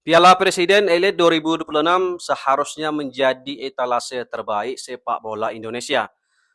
Piala Presiden Elite 2026 seharusnya menjadi etalase terbaik sepak bola Indonesia.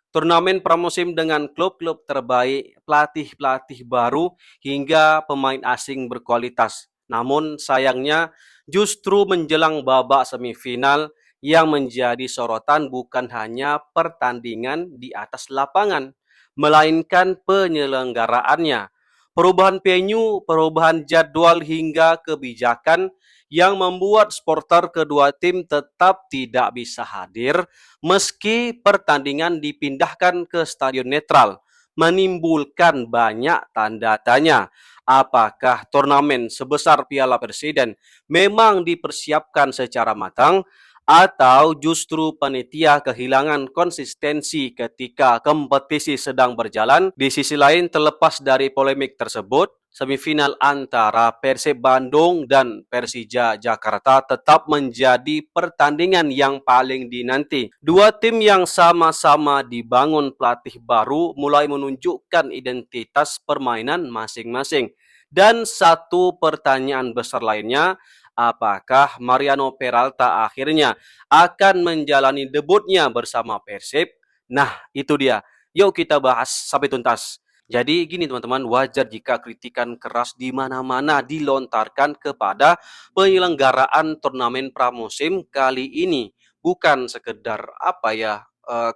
Turnamen pramusim dengan klub-klub terbaik, pelatih-pelatih baru, hingga pemain asing berkualitas. Namun sayangnya justru menjelang babak semifinal yang menjadi sorotan bukan hanya pertandingan di atas lapangan, melainkan penyelenggaraannya. Perubahan venue, perubahan jadwal hingga kebijakan yang membuat supporter kedua tim tetap tidak bisa hadir meski pertandingan dipindahkan ke stadion netral, menimbulkan banyak tanda tanya. Apakah turnamen sebesar Piala Presiden memang dipersiapkan secara matang atau justru panitia kehilangan konsistensi ketika kompetisi sedang berjalan? Di sisi lain, terlepas dari polemik tersebut, semifinal antara Persib Bandung dan Persija Jakarta tetap menjadi pertandingan yang paling dinanti. Dua tim yang sama-sama dibangun pelatih baru mulai menunjukkan identitas permainan masing-masing. Dan satu pertanyaan besar lainnya, apakah Mariano Peralta akhirnya akan menjalani debutnya bersama Persib? Nah, itu dia. Yuk kita bahas sampai tuntas. Jadi gini teman-teman, wajar jika kritikan keras di mana-mana dilontarkan kepada penyelenggaraan turnamen pramusim kali ini. Bukan sekedar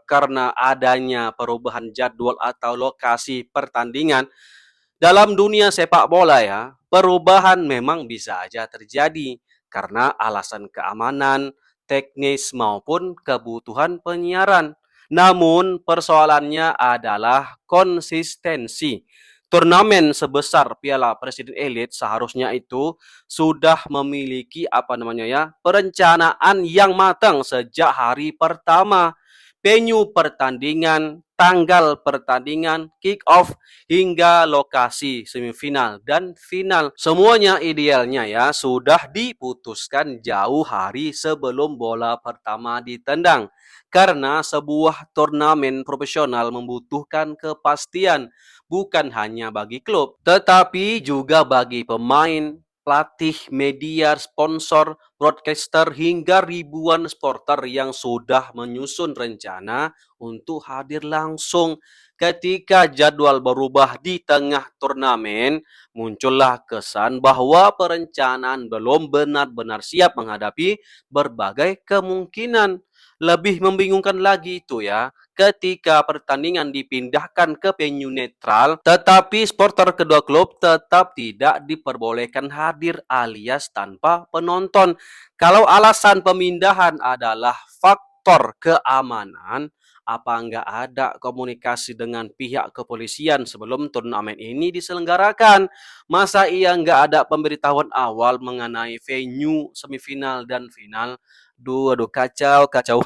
karena adanya perubahan jadwal atau lokasi pertandingan. Dalam dunia sepak bola ya, perubahan memang bisa aja terjadi karena alasan keamanan, teknis maupun kebutuhan penyiaran. Namun persoalannya adalah konsistensi. Turnamen sebesar Piala Presiden Elite seharusnya itu sudah memiliki perencanaan yang matang sejak hari pertama. Venue pertandingan, tanggal pertandingan, kick off hingga lokasi semifinal dan final. Semuanya idealnya ya sudah diputuskan jauh hari sebelum bola pertama ditendang. Karena sebuah turnamen profesional membutuhkan kepastian bukan hanya bagi klub, tetapi juga bagi pemain, pelatih, media, sponsor, broadcaster, hingga ribuan supporter yang sudah menyusun rencana untuk hadir langsung. Ketika jadwal berubah di tengah turnamen, muncullah kesan bahwa perencanaan belum benar-benar siap menghadapi berbagai kemungkinan. Lebih membingungkan lagi itu ya, ketika pertandingan dipindahkan ke venue netral, tetapi supporter kedua klub tetap tidak diperbolehkan hadir alias tanpa penonton. Kalau alasan pemindahan adalah faktor keamanan, apa nggak ada komunikasi dengan pihak kepolisian sebelum turnamen ini diselenggarakan? Masa iya nggak ada pemberitahuan awal mengenai venue semifinal dan final? Aduh, kacau, kacau.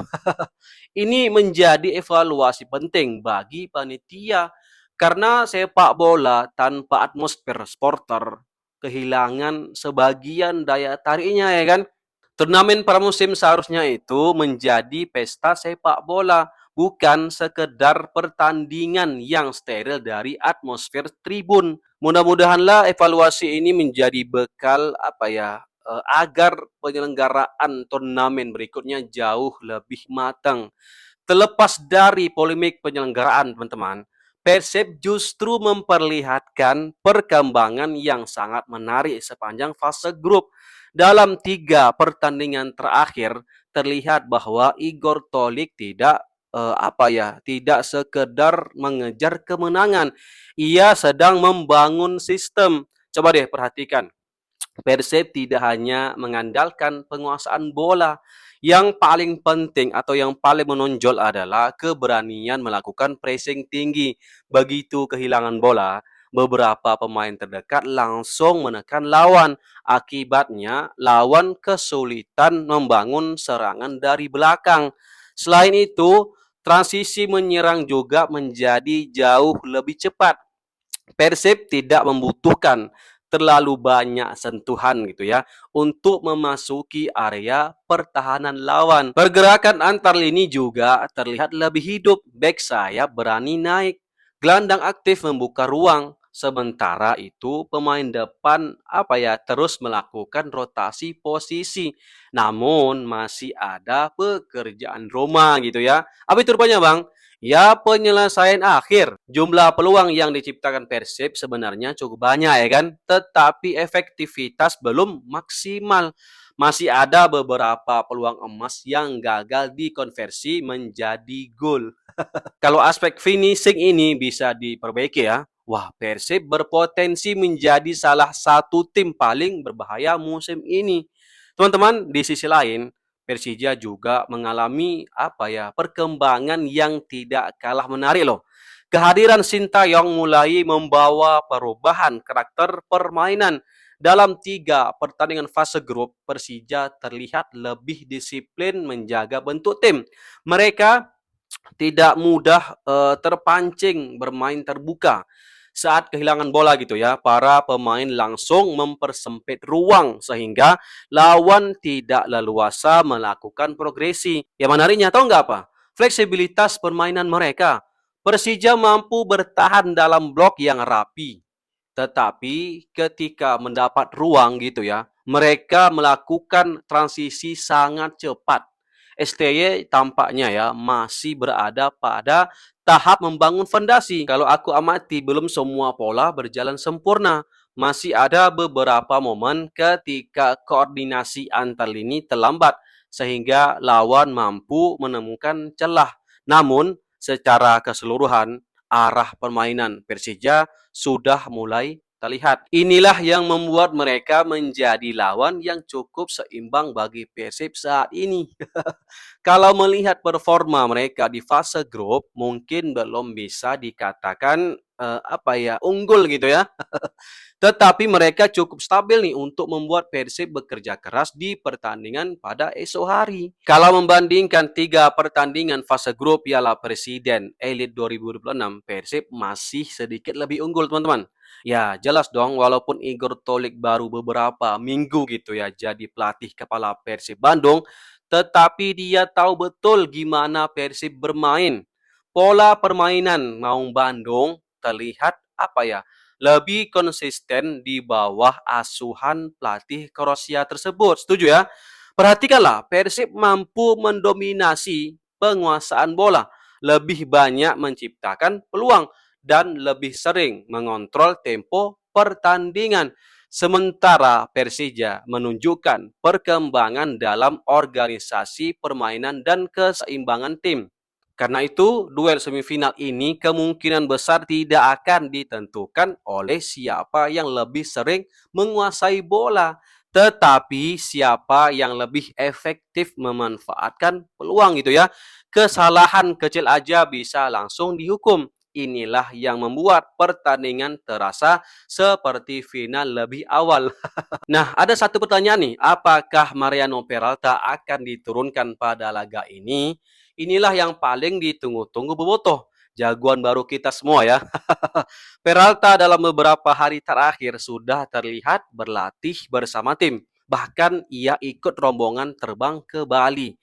Ini menjadi evaluasi penting bagi panitia karena sepak bola tanpa atmosfer supporter kehilangan sebagian daya tariknya ya kan. Turnamen pramusim seharusnya itu menjadi pesta sepak bola, bukan sekedar pertandingan yang steril dari atmosfer tribun. Mudah-mudahanlah evaluasi ini menjadi bekal agar penyelenggaraan turnamen berikutnya jauh lebih matang. Terlepas dari polemik penyelenggaraan, teman-teman, Persib justru memperlihatkan perkembangan yang sangat menarik sepanjang fase grup. Dalam 3 pertandingan terakhir, terlihat bahwa Igor Tolik tidak sekedar mengejar kemenangan. Ia sedang membangun sistem. Coba deh perhatikan. Persib tidak hanya mengandalkan penguasaan bola, yang paling penting atau yang paling menonjol adalah keberanian melakukan pressing tinggi. Begitu kehilangan bola, beberapa pemain terdekat langsung menekan lawan. Akibatnya, lawan kesulitan membangun serangan dari belakang. Selain itu, transisi menyerang juga menjadi jauh lebih cepat. Persib tidak membutuhkan terlalu banyak sentuhan gitu ya untuk memasuki area pertahanan lawan. Pergerakan antar lini juga terlihat lebih hidup. Back sayap berani naik, gelandang aktif membuka ruang, Sementara itu pemain depan terus melakukan rotasi posisi. Namun masih ada pekerjaan rumah gitu ya. Apa itu rupanya Bang? Ya penyelesaian akhir. Jumlah peluang yang diciptakan Persib sebenarnya cukup banyak ya kan. Tetapi efektivitas belum maksimal. Masih ada beberapa peluang emas yang gagal dikonversi menjadi gol. Kalau aspek finishing ini bisa diperbaiki ya. Wah, Persib berpotensi menjadi salah satu tim paling berbahaya musim ini. Teman-teman, di sisi lain, Persija juga mengalami perkembangan yang tidak kalah menarik loh. Kehadiran Sintayong mulai membawa perubahan karakter permainan. Dalam 3 pertandingan fase grup, Persija terlihat lebih disiplin menjaga bentuk tim. Mereka tidak mudah terpancing bermain terbuka. Saat kehilangan bola gitu ya, para pemain langsung mempersempit ruang sehingga lawan tidak leluasa melakukan progresi. Yang menariknya tahu nggak apa? Fleksibilitas permainan mereka. Persija mampu bertahan dalam blok yang rapi, tetapi ketika mendapat ruang gitu ya, mereka melakukan transisi sangat cepat. STY tampaknya ya masih berada pada tahap membangun fondasi. Kalau aku amati belum semua pola berjalan sempurna. Masih ada beberapa momen ketika koordinasi antar lini terlambat sehingga lawan mampu menemukan celah. Namun secara keseluruhan arah permainan Persija sudah mulai terlihat. Inilah yang membuat mereka menjadi lawan yang cukup seimbang bagi Persib saat ini. Kalau melihat performa mereka di fase grup, mungkin belum bisa dikatakan unggul gitu ya. Tetapi mereka cukup stabil nih untuk membuat Persib bekerja keras di pertandingan pada esok hari. Kalau membandingkan 3 pertandingan fase grup Piala Presiden Elite 2026, Persib masih sedikit lebih unggul teman-teman. Ya jelas dong, walaupun Igor Tolik baru beberapa minggu gitu ya jadi pelatih kepala Persib Bandung, tetapi dia tahu betul gimana Persib bermain. Pola permainan Maung Bandung terlihat lebih konsisten di bawah asuhan pelatih Kroasia tersebut. Setuju ya? Perhatikanlah, Persib mampu mendominasi penguasaan bola, lebih banyak menciptakan peluang, dan lebih sering mengontrol tempo pertandingan. Sementara Persija menunjukkan perkembangan dalam organisasi permainan dan keseimbangan tim. Karena itu, duel semifinal ini kemungkinan besar tidak akan ditentukan oleh siapa yang lebih sering menguasai bola, tetapi siapa yang lebih efektif memanfaatkan peluang gitu ya. Kesalahan kecil aja bisa langsung dihukum. Inilah yang membuat pertandingan terasa seperti final lebih awal. Nah, ada satu pertanyaan nih, apakah Mariano Peralta akan diturunkan pada laga ini? Inilah yang paling ditunggu-tunggu bobotoh. Jagoan baru kita semua ya. Peralta dalam beberapa hari terakhir sudah terlihat berlatih bersama tim. Bahkan ia ikut rombongan terbang ke Bali.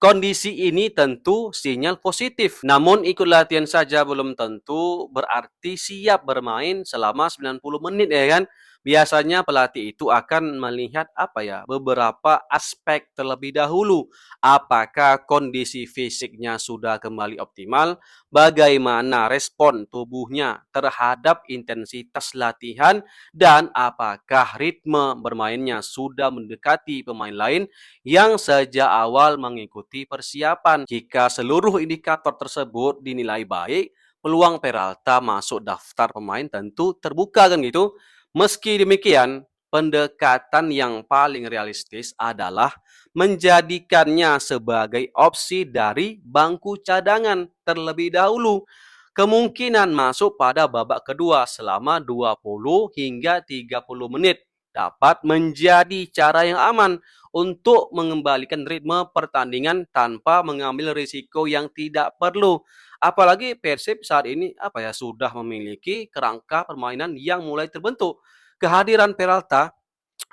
Kondisi ini tentu sinyal positif. Namun ikut latihan saja belum tentu berarti siap bermain selama 90 menit ya kan. Biasanya pelatih itu akan melihat beberapa aspek terlebih dahulu. Apakah kondisi fisiknya sudah kembali optimal? Bagaimana respon tubuhnya terhadap intensitas latihan? Dan apakah ritme bermainnya sudah mendekati pemain lain yang sejak awal mengikuti persiapan? Jika seluruh indikator tersebut dinilai baik, peluang Peralta masuk daftar pemain tentu terbuka kan gitu. Meski demikian, pendekatan yang paling realistis adalah menjadikannya sebagai opsi dari bangku cadangan terlebih dahulu. Kemungkinan masuk pada babak kedua selama 20 hingga 30 menit dapat menjadi cara yang aman untuk mengembalikan ritme pertandingan tanpa mengambil risiko yang tidak perlu. Apalagi Persib saat ini sudah memiliki kerangka permainan yang mulai terbentuk. Kehadiran Peralta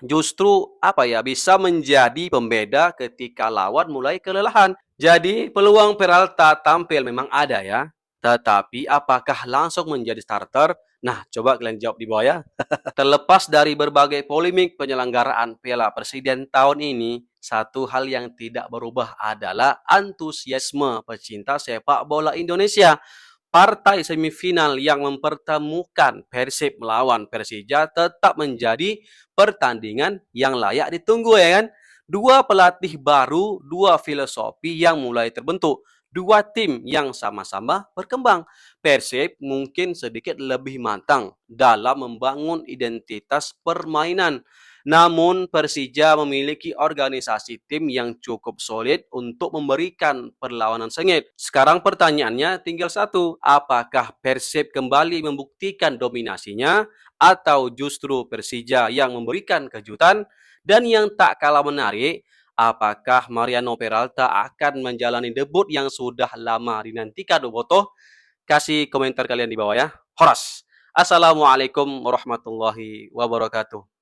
justru bisa menjadi pembeda ketika lawan mulai kelelahan. Jadi peluang Peralta tampil memang ada ya. Tetapi apakah langsung menjadi starter? Nah, coba kalian jawab di bawah ya. Terlepas dari berbagai polemik penyelenggaraan Piala Presiden tahun ini, satu hal yang tidak berubah adalah antusiasme pecinta sepak bola Indonesia. Partai semifinal yang mempertemukan Persib melawan Persija tetap menjadi pertandingan yang layak ditunggu, ya kan? Dua pelatih baru, dua filosofi yang mulai terbentuk, dua tim yang sama-sama berkembang. Persib mungkin sedikit lebih matang dalam membangun identitas permainan. Namun Persija memiliki organisasi tim yang cukup solid untuk memberikan perlawanan sengit. Sekarang pertanyaannya tinggal satu, apakah Persib kembali membuktikan dominasinya atau justru Persija yang memberikan kejutan? Dan yang tak kalah menarik, apakah Mariano Peralta akan menjalani debut yang sudah lama dinantikan Bobotoh? Kasih komentar kalian di bawah ya. Horas. Assalamualaikum warahmatullahi wabarakatuh.